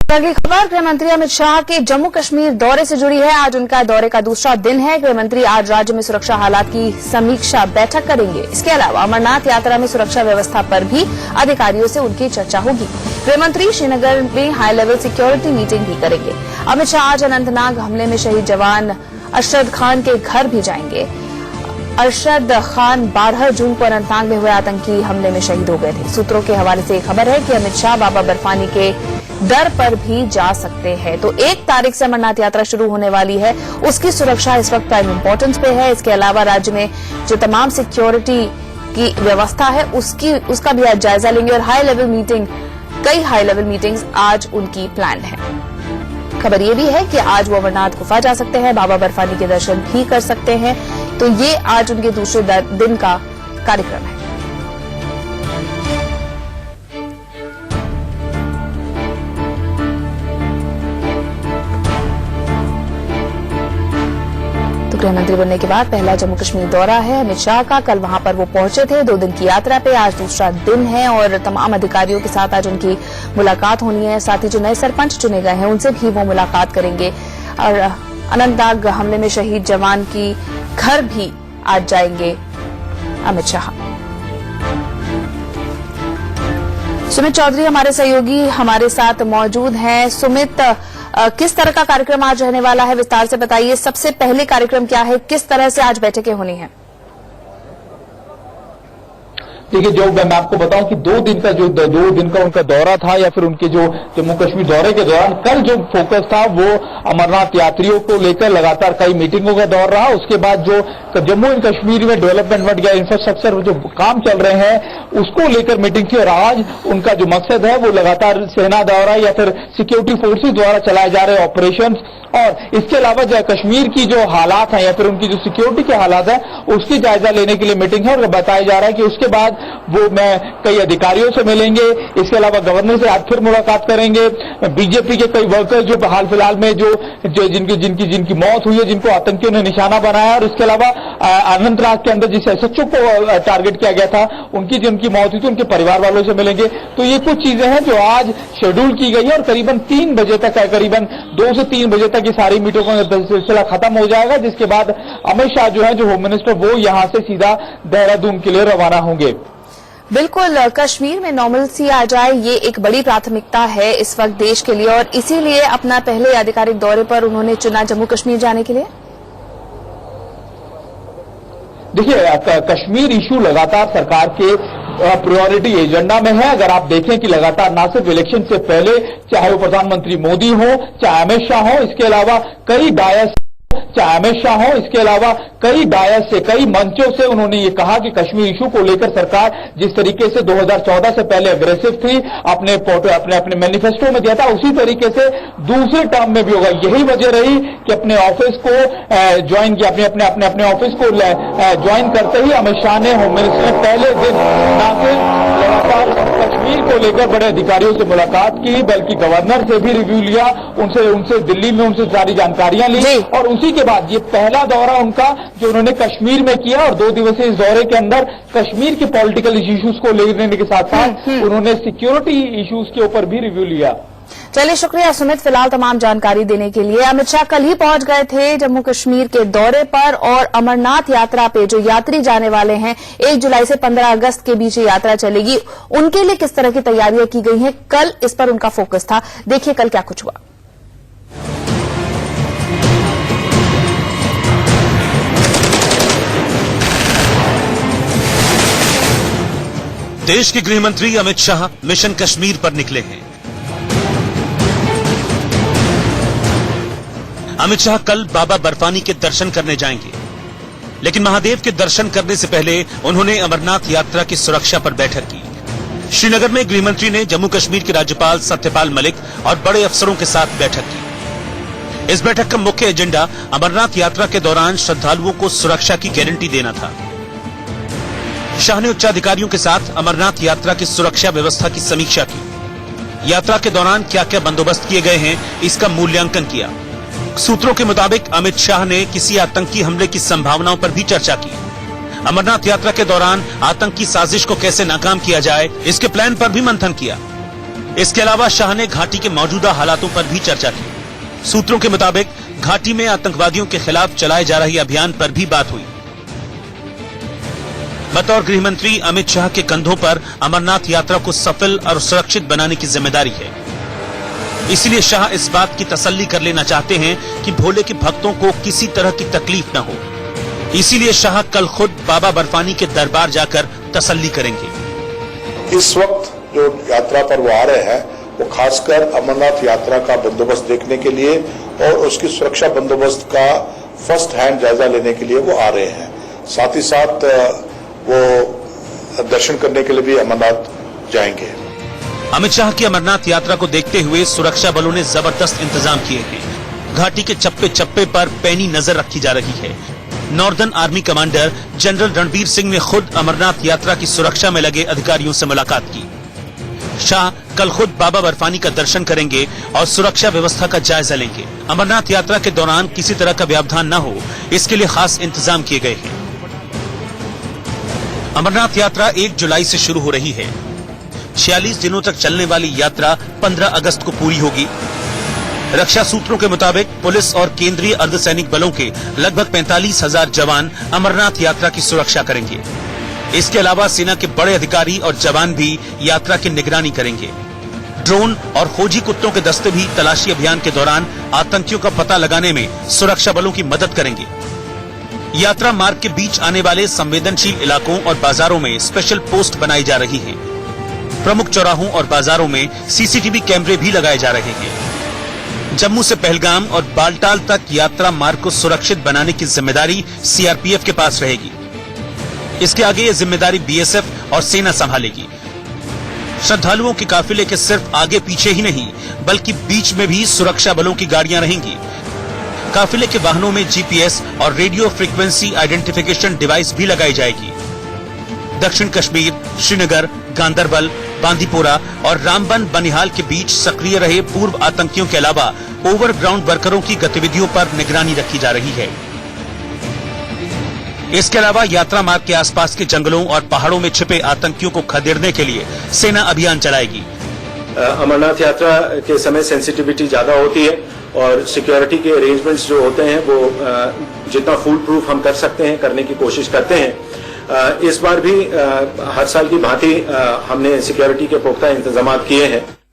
अगली खबर गृह मंत्री अमित शाह के जम्मू कश्मीर दौरे से जुड़ी है। आज उनका दौरे का दूसरा दिन है। गृह मंत्री आज राज्य में सुरक्षा हालात की समीक्षा बैठक करेंगे। इसके अलावा अमरनाथ यात्रा में सुरक्षा व्यवस्था पर भी अधिकारियों से उनकी चर्चा होगी। गृह मंत्री श्रीनगर में हाई लेवल सिक्योरिटी मीटिंग भी करेंगे। अमित शाह आज अनंतनाग हमले में शहीद जवान अरशद खान के घर भी जाएंगे। अरशद खान 12 जून को अनंतनाग में हुए आतंकी हमले में शहीद हो गए थे। सूत्रों के हवाले से खबर है कि अमित शाह बाबा बर्फानी के दर पर भी जा सकते हैं। तो 1 तारीख से अमरनाथ यात्रा शुरू होने वाली है, उसकी सुरक्षा इस वक्त प्राइम इंपॉर्टेंस पे है। इसके अलावा राज्य में जो तमाम सिक्योरिटी की व्यवस्था है उसका भी आज जायजा लेंगे और कई हाई लेवल मीटिंग्स आज उनकी प्लान है। खबर ये भी है कि आज वो अमरनाथ गुफा जा सकते हैं, बाबा बर्फानी के दर्शन भी कर सकते हैं। तो ये आज उनके दूसरे दिन का कार्यक्रम है। गृह मंत्री बनने के बाद पहला जम्मू कश्मीर दौरा है अमित शाह का। कल वहां पर वो पहुंचे थे 2 दिन की यात्रा पे। आज दूसरा दिन है और तमाम अधिकारियों के साथ आज उनकी मुलाकात होनी है। साथ ही जो नए सरपंच चुने गए हैं उनसे भी वो मुलाकात करेंगे और अनंतनाग हमले में शहीद जवान की घर भी आज जाएंगे अमित शाह। सुमित चौधरी हमारे सहयोगी हमारे साथ मौजूद हैं। सुमित, किस तरह का कार्यक्रम आज रहने वाला है, विस्तार से बताइए। सबसे पहले कार्यक्रम क्या है, किस तरह से आज बैठकें होनी है? देखिए, जो मैं आपको बताऊं कि 2 दिन का उनका दौरा था या फिर उनके जो जम्मू कश्मीर दौरे के दौरान कल जो फोकस था वो अमरनाथ यात्रियों को लेकर लगातार कई मीटिंगों का दौर रहा। उसके बाद जो जम्मू एंड कश्मीर में डेवलपमेंट या इंफ्रास्ट्रक्चर जो काम चल रहे हैं उसको लेकर मीटिंग थी और आज उनका जो मकसद है वो लगातार सेना द्वारा या फिर सिक्योरिटी फोर्सेज द्वारा चलाए जा रहे ऑपरेशन और इसके अलावा जो कश्मीर की जो हालात हैं या फिर उनकी जो सिक्योरिटी के हालात हैं उसकी जायजा लेने के लिए मीटिंग है। और बताया जा रहा है कि उसके बाद वो कई अधिकारियों से मिलेंगे। इसके अलावा गवर्नर से आज फिर मुलाकात करेंगे। बीजेपी के कई वर्कर्स जो हाल फिलहाल में जिनकी मौत हुई है, जिनको आतंकियों ने निशाना बनाया और इसके अलावा अनंतनाग के अंदर जिस एसएचओ को टारगेट किया गया था उनकी मौत हुई थी, उनके परिवार वालों से मिलेंगे। तो ये कुछ चीजें हैं जो आज शेड्यूल की गई है और करीबन 3 बजे तक करीबन 2 से 3 बजे तक ये सारी मीटिंगों का सिलसिला खत्म हो जाएगा, जिसके बाद अमित शाह जो है जो होम मिनिस्टर वो यहां से सीधा देहरादून के लिए रवाना होंगे। बिल्कुल, कश्मीर में नॉर्मलसी आ जाए ये एक बड़ी प्राथमिकता है इस वक्त देश के लिए और इसीलिए अपना पहले आधिकारिक दौरे पर उन्होंने चुना जम्मू कश्मीर जाने के लिए। देखिए, कश्मीर इशू लगातार सरकार के प्रायोरिटी एजेंडा में है। अगर आप देखें कि लगातार ना सिर्फ इलेक्शन से पहले चाहे वो प्रधानमंत्री मोदी हो, चाहे अमित शाह हो, इसके अलावा कई डायस से कई मंचों से उन्होंने ये कहा कि कश्मीर इशू को लेकर सरकार जिस तरीके से 2014 से पहले अग्रेसिव थी, अपने मैनिफेस्टो में दिया था, उसी तरीके से दूसरे टर्म में भी होगा। यही वजह रही कि अपने ऑफिस को ज्वाइन किया, अपने ऑफिस को ज्वाइन करते ही अमित शाह ने होम मिनिस्टर ने पहले दिन न सिर्फ लगातार कश्मीर को लेकर बड़े अधिकारियों से मुलाकात की बल्कि गवर्नर से भी रिव्यू लिया, उनसे दिल्ली में उनसे सारी जानकारियां ली और उसी के बाद ये पहला दौरा उनका जो उन्होंने कश्मीर में किया और 2 दिवसीय इस दौरे के अंदर कश्मीर के पॉलिटिकल इश्यूज को लेने के साथ साथ उन्होंने सिक्योरिटी इश्यूज के ऊपर भी रिव्यू लिया। चलिए, शुक्रिया सुमित फिलहाल तमाम जानकारी देने के लिए। अमित शाह कल ही पहुंच गए थे जम्मू कश्मीर के दौरे पर और अमरनाथ यात्रा पे जो यात्री जाने वाले हैं 1 जुलाई से 15 अगस्त के बीच ये यात्रा चलेगी, उनके लिए किस तरह की तैयारियां की गई हैं, कल इस पर उनका फोकस था। देखिए कल क्या कुछ हुआ। देश के गृह मंत्री अमित शाह मिशन कश्मीर पर निकले हैं। अमित शाह कल बाबा बर्फानी के दर्शन करने जाएंगे, लेकिन महादेव के दर्शन करने से पहले उन्होंने अमरनाथ यात्रा की सुरक्षा पर बैठक की। श्रीनगर में गृह मंत्री ने जम्मू कश्मीर के राज्यपाल सत्यपाल मलिक और बड़े अफसरों के साथ बैठक की। इस बैठक का मुख्य एजेंडा अमरनाथ यात्रा के दौरान श्रद्धालुओं को सुरक्षा की गारंटी देना था। शाह ने उच्चाधिकारियों के साथ अमरनाथ यात्रा की सुरक्षा व्यवस्था की समीक्षा की। यात्रा के दौरान क्या क्या बंदोबस्त किए गए हैं इसका मूल्यांकन किया। सूत्रों के मुताबिक अमित शाह ने किसी आतंकी हमले की संभावनाओं पर भी चर्चा की। अमरनाथ यात्रा के दौरान आतंकी साजिश को कैसे नाकाम किया जाए इसके प्लान पर भी मंथन किया। इसके अलावा शाह ने घाटी के मौजूदा हालातों पर भी चर्चा की। सूत्रों के मुताबिक घाटी में आतंकवादियों के खिलाफ चलाए जा रहे अभियान पर भी बात हुई। बतौर गृह मंत्री अमित शाह के कंधों पर अमरनाथ यात्रा को सफल और सुरक्षित बनाने की जिम्मेदारी है। इसलिए शाह इस बात की तसल्ली कर लेना चाहते हैं कि भोले के भक्तों को किसी तरह की तकलीफ न हो। इसीलिए शाह कल खुद बाबा बर्फानी के दरबार जाकर तसल्ली करेंगे। इस वक्त जो यात्रा पर वो आ रहे हैं वो खासकर अमरनाथ यात्रा का बंदोबस्त देखने के लिए और उसकी सुरक्षा बंदोबस्त का फर्स्ट हैंड जायजा लेने के लिए वो आ रहे हैं। साथ ही साथ वो दर्शन करने के लिए भी अमरनाथ जाएंगे। अमित शाह की अमरनाथ यात्रा को देखते हुए सुरक्षा बलों ने जबरदस्त इंतजाम किए हैं। घाटी के चप्पे चप्पे पर पैनी नजर रखी जा रही है। Northern army commander general Ranbir Singh ने खुद अमरनाथ यात्रा की सुरक्षा में लगे अधिकारियों से मुलाकात की। शाह कल खुद बाबा बर्फानी का दर्शन करेंगे और सुरक्षा व्यवस्था का जायजा लेंगे। अमरनाथ यात्रा के दौरान किसी तरह का व्यवधान न हो, इसके लिए खास इंतजाम किए गए हैं। अमरनाथ यात्रा 1 जुलाई से शुरू हो रही है। 46 दिनों तक चलने वाली यात्रा 15 अगस्त को पूरी होगी। रक्षा सूत्रों के मुताबिक पुलिस और केंद्रीय अर्धसैनिक बलों के लगभग 45,000 जवान अमरनाथ यात्रा की सुरक्षा करेंगे। इसके अलावा सेना के बड़े अधिकारी और जवान भी यात्रा की निगरानी करेंगे। ड्रोन और खोजी कुत्तों के दस्ते भी तलाशी अभियान के दौरान आतंकियों का पता लगाने में सुरक्षा बलों की मदद करेंगे। यात्रा मार्ग के बीच आने वाले संवेदनशील इलाकों और बाजारों में स्पेशल पोस्ट बनाई जा रही है। प्रमुख चौराहों और बाजारों में सीसीटीवी कैमरे भी लगाए जा रहे हैं। जम्मू से पहलगाम और बालटाल तक यात्रा मार्ग को सुरक्षित बनाने की जिम्मेदारी सीआरपीएफ के पास रहेगी। इसके आगे ये जिम्मेदारी बीएसएफ और सेना संभालेगी। श्रद्धालुओं के काफिले के सिर्फ आगे पीछे ही नहीं बल्कि बीच में भी सुरक्षा बलों की गाड़ियां रहेंगी। काफिले के वाहनों में जीपीएस और रेडियो फ्रीक्वेंसी आइडेंटिफिकेशन डिवाइस भी लगाई जाएगी। दक्षिण कश्मीर, श्रीनगर, गांदरबल, बांदीपोरा और रामबन बनिहाल के बीच सक्रिय रहे पूर्व आतंकियों के अलावा ओवरग्राउंड वर्करों की गतिविधियों पर निगरानी रखी जा रही है। इसके अलावा यात्रा मार्ग के आसपास के जंगलों और पहाड़ों में छिपे आतंकियों को खदेड़ने के लिए सेना अभियान चलाएगी। अमरनाथ यात्रा के समय सेंसिटिविटी ज्यादा होती है और सिक्योरिटी के अरेंजमेंट्स जो होते हैं वो जितना फुल प्रूफ हम कर सकते हैं करने की कोशिश करते हैं। इस बार भी हर साल की भांति हमने सिक्योरिटी के पुख्ता इंतजाम किए हैं।